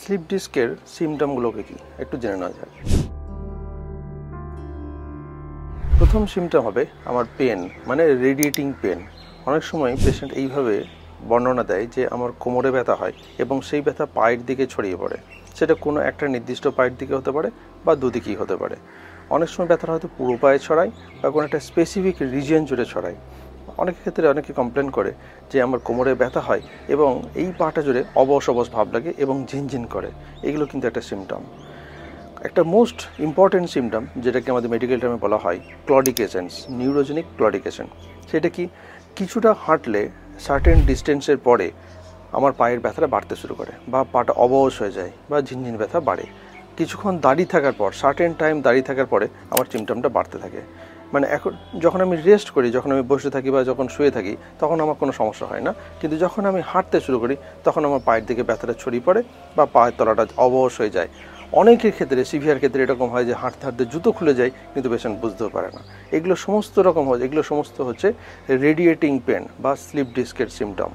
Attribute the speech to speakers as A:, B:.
A: Slip ডিস্কের সিমটমগুলোকে কি একটু জেনে নেওয়া যাক। প্রথম সিমটম হবে আমার পেন, মানে রেডিয়েটিং পেন। অনেক সময় পেশেন্ট এইভাবে বর্ণনা দেয় যে আমার কোমরে ব্যথা হয় এবং সেই ব্যথা পায়ের দিকে ছড়িয়ে পড়ে। সেটা কোনো একটা নির্দিষ্ট পায়ের দিকে হতে পারে বা দুদিকেই হতে পারে। অনেক সময় ব্যথাটা হয়তো পুরো পায়ে ছড়ায় বা কোনো একটা স্পেসিফিক রিজিয়ন জুড়ে ছড়ায়। অনেক ক্ষেত্রে অনেকে কমপ্লেন করে যে আমার কোমরে ব্যথা হয় এবং এই পাটা জুড়ে অবশ অবশ ভাব লাগে এবং ঝিনঝিন করে। এগুলো কিন্তু একটা সিমটম। একটা মোস্ট ইম্পর্টেন্ট সিমটম, যেটাকে আমাদের মেডিকেল টার্মে বলা হয় ক্লডিকেশনস, নিউরোজেনিক ক্লডিকেশন। সেটা কি, কিছুটা হাঁটলে সার্টেন ডিস্টেন্সের পরে আমার পায়ের ব্যথাটা বাড়তে শুরু করে বা পাটা অবশ হয়ে যায় বা ঝিনঝিন ব্যথা বাড়ে। কিছুক্ষণ দাঁড়িয়ে থাকার পর, সার্টেন টাইম দাঁড়িয়ে থাকার পরে আমার সিমটমটা বাড়তে থাকে। মানে এখন যখন আমি রেস্ট করি, যখন আমি বসে থাকি বা যখন শুয়ে থাকি, তখন আমার কোনো সমস্যা হয় না। কিন্তু যখন আমি হাঁটতে শুরু করি তখন আমার পায়ের দিকে ব্যথাটা ছড়িয়ে পড়ে বা পায়ের তলাটা অবশ হয়ে যায়। অনেকের ক্ষেত্রে, সিভিয়ার ক্ষেত্রে এরকম হয় যে হাঁটতে হাঁটতে জুতো খুলে যায় কিন্তু পেশেন্ট বুঝতেও পারে না। এগুলো সমস্ত হচ্ছে রেডিয়েটিং পেন বা স্লিপ ডিস্কের সিমটম।